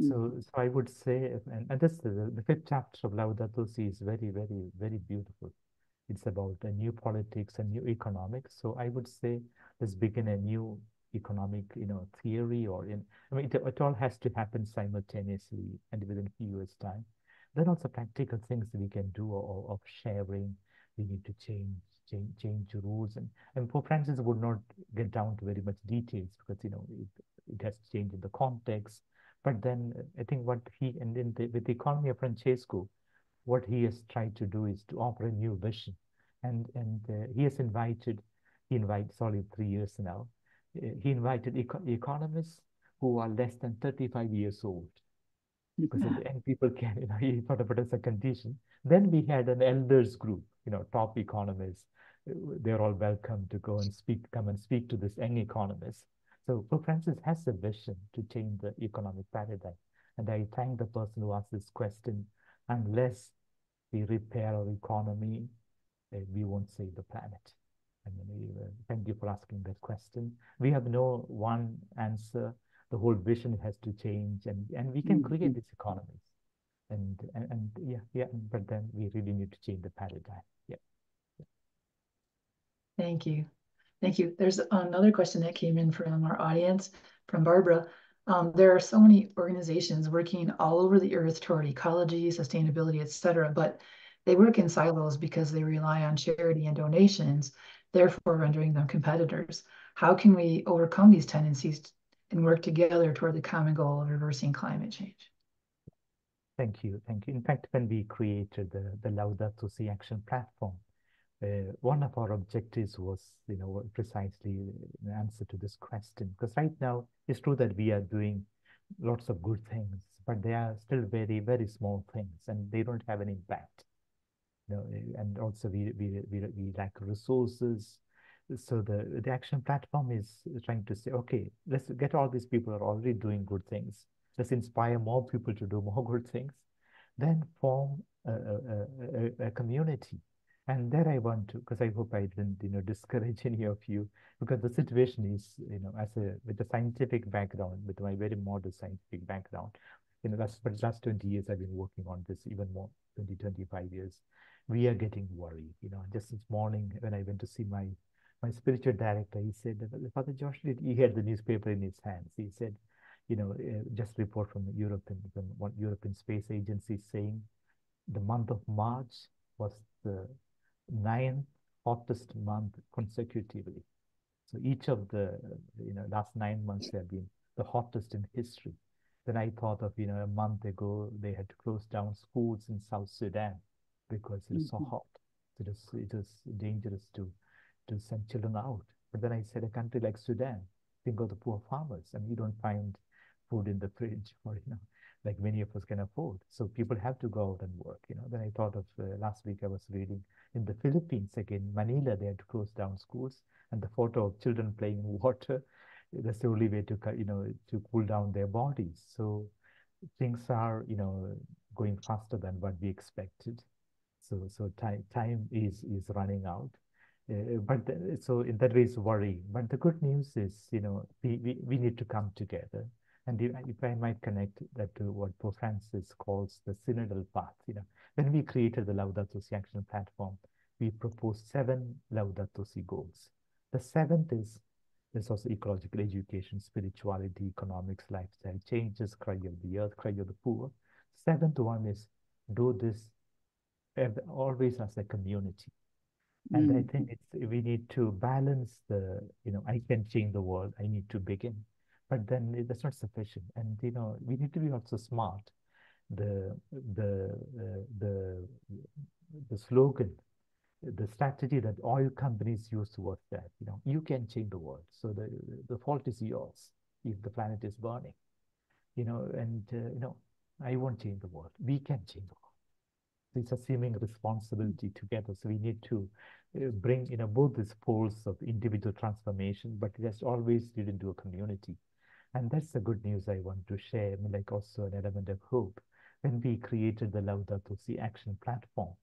So I would say, and this the fifth chapter of Laudato Si is very, very, very beautiful. It's about a new politics and new economics. So I would say let's begin a new economic, theory I mean, it all has to happen simultaneously and within a few years' time. Then also practical things we can do of sharing. We need to change rules. And Pope Francis would not get down to very much details because, it has to change in the context. But then I think what with the economy of Francesco, what he has tried to do is to offer a new vision. And he has he invites only 3 years now, he invited economists who are less than 35 years old. Because the young people can, he thought about it as a condition. Then we had an elders group, top economists. They're all welcome to come and speak to this young economists. So Pope Francis has a vision to change the economic paradigm. And I thank the person who asked this question. Unless we repair our economy, we won't save the planet. I mean, thank you for asking that question. We have no one answer. The whole vision has to change, and we can create these economies. And yeah, but then we really need to change the paradigm. Yeah. Thank you. Thank you. There's another question that came in from our audience, from Barbara. There are so many organizations working all over the earth toward ecology, sustainability, etc., but they work in silos because they rely on charity and donations, therefore rendering them competitors. How can we overcome these tendencies and work together toward the common goal of reversing climate change? Thank you. Thank you. In fact, when we created the Laudato Si action platform, one of our objectives was, precisely an answer to this question. Because right now, it's true that we are doing lots of good things, but they are still very, very small things, and they don't have an impact. And also we lack resources. So the action platform is trying to say, okay, let's get all these people who are already doing good things. Let's inspire more people to do more good things. Then form a community. And there I want to, because I hope I didn't, discourage any of you, because the situation is, with a scientific background, with my very modest scientific background, for the last 20 years, I've been working on this, even more, 25 years. We are getting worried. Just this morning when I went to see my spiritual director, he said, Father Josh, he had the newspaper in his hands. He said, just report from one European Space Agency saying the month of March was the 9th hottest month consecutively. So each of the last 9 months have been the hottest in history. Then I thought of a month ago they had to close down schools in South Sudan because it was so hot. It was dangerous to send children out. But then I said, a country like Sudan, think of the poor farmers, and you don't find food in the fridge or like many of us can afford. So people have to go out and work. Then I thought of last week I was reading in the Philippines again, Manila, they had to close down schools, and the photo of children playing in water. That's the only way to to cool down their bodies. So things are going faster than what we expected. So time is running out. So in that way, it's worrying. But the good news is, we need to come together. And if I might connect that to what Pope Francis calls the synodal path, when we created the Laudato Si action platform, we proposed 7 Laudato Si goals. The 7th is there's also ecological education, spirituality, economics, lifestyle changes, cry of the earth, cry of the poor. 7th one is do this always as a community. And I think we need to balance I can change the world, I need to begin. But then that's not sufficient. And, we need to be also smart. The, the, the, the slogan, the strategy that oil companies use towards that, you can change the world. So the fault is yours if the planet is burning, I won't change the world. We can change the world. It's assuming responsibility together. So we need to bring, both these poles of individual transformation, but it has always lead into a community. And that's the good news I want to share, like also an element of hope. When we created the Laudato Si action platform,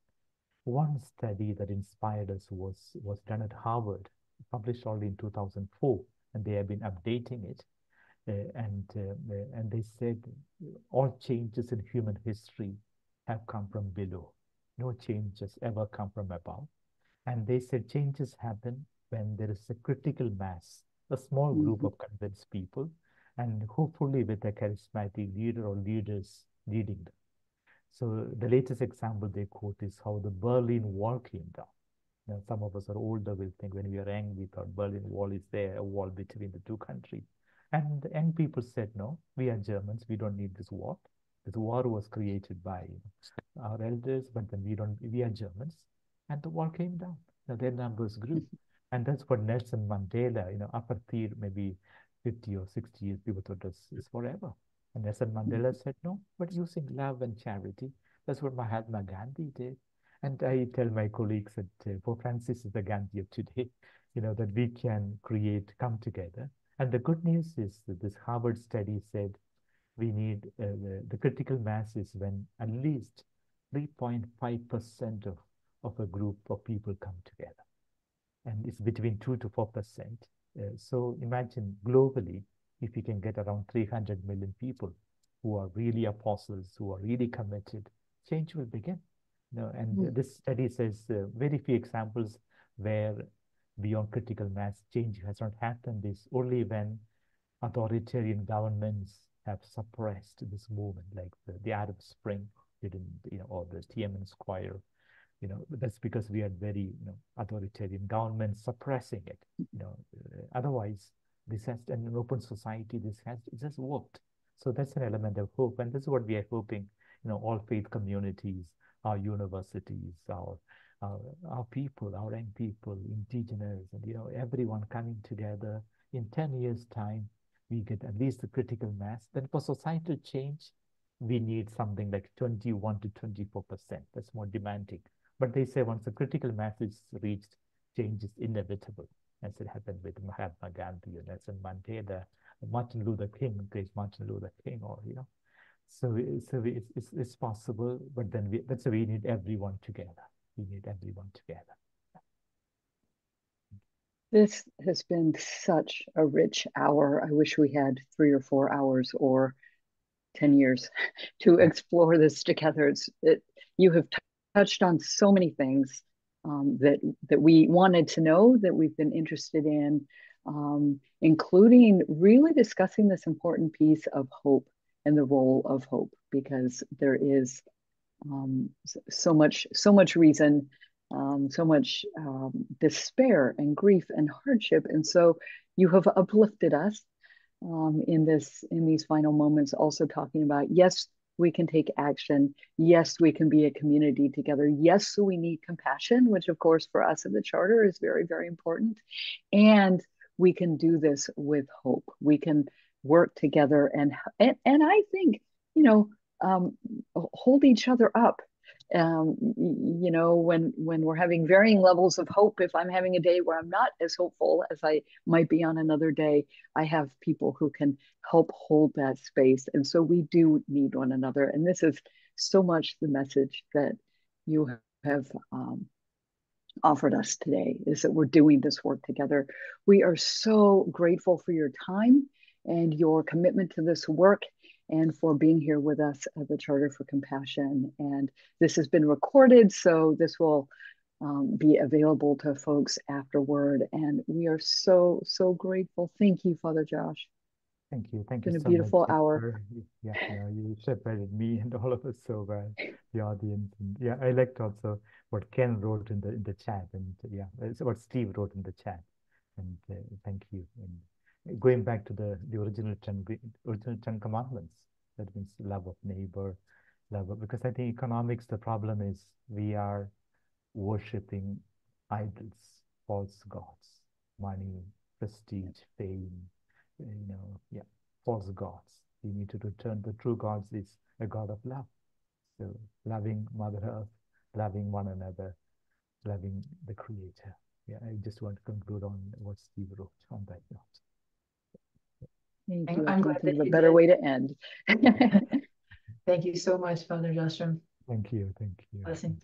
one study that inspired us was done at Harvard, published already in 2004, and they have been updating it. And they said all changes in human history have come from below. No change has ever come from above. And they said changes happen when there is a critical mass, a small group of convinced people, and hopefully with a charismatic leader or leaders leading them. So the latest example they quote is how the Berlin Wall came down. Some of us are older, will think when we were young, we thought Berlin Wall is there, a wall between the two countries. And the young people said, no, we are Germans, we don't need this wall. This war was created by our elders, but then we are Germans. And the wall came down. Their numbers grew. And that's what Nelson Mandela, upper tier, maybe 50 or 60 years, people thought this is forever. And Nelson Mandela said, no, but using love and charity. That's what Mahatma Gandhi did. And I tell my colleagues that Pope Francis is the Gandhi of today, that we can come together. And the good news is that this Harvard study said we need the critical mass is when at least 3.5% of a group of people come together. And it's between 2 to 4%. So imagine globally, if we can get around 300 million people who are really apostles, who are really committed, change will begin. And this study says very few examples where beyond critical mass change has not happened is only when authoritarian governments have suppressed this movement, like the Arab Spring didn't, or the Tiananmen Square. That's because we had very, authoritarian governments suppressing it. Otherwise, this has, in an open society, it just worked. So that's an element of hope, and this is what we are hoping. All faith communities, our universities, our people, our young people, indigenous, and everyone coming together. In 10 years' time, we get at least the critical mass. Then for societal change, we need something like 21 to 24%. That's more demanding. But they say once the critical mass is reached, change is inevitable, as it happened with Mahatma Gandhi and Nelson Mandela, Martin Luther King, great Martin Luther King, or So it's possible, but then that's why we need everyone together. We need everyone together. This has been such a rich hour. I wish we had 3 or 4 hours or 10 years to explore this together. You have touched on so many things that we wanted to know, that we've been interested in, including really discussing this important piece of hope and the role of hope, because there is so much reason, so much despair and grief and hardship. And so you have uplifted us in these final moments, also talking about, yes, we can take action. Yes, we can be a community together. Yes, we need compassion, which of course for us in the Charter is very, very important. And we can do this with hope. We can work together and I think, hold each other up. When we're having varying levels of hope, if I'm having a day where I'm not as hopeful as I might be on another day, I have people who can help hold that space. And so we do need one another. And this is so much the message that you have offered us today, is that we're doing this work together. We are so grateful for your time and your commitment to this work and for being here with us at the Charter for Compassion. And this has been recorded, so this will be available to folks afterward. And we are so, so grateful. Thank you, Father Josh. Thank you. Thank It's you been a so much, beautiful hour. Jennifer. Yeah, you separated me and all of us so well, the audience. And yeah, I liked also what Ken wrote in the chat, and yeah, it's what Steve wrote in the chat. And thank you. And going back to the original 10 commandments, that means love of neighbor, because I think economics, the problem is we are worshipping idols, false gods, money, prestige, fame, yeah, false gods. We need to return. The true God is a God of love. So loving Mother Earth, loving one another, loving the Creator. Yeah, I just want to conclude on what Steve wrote on that note. Thank you. I I'm can't glad think that of a you better did. way to end. Thank you so much, Father Jostrom. Thank you. Thank you. Blessing.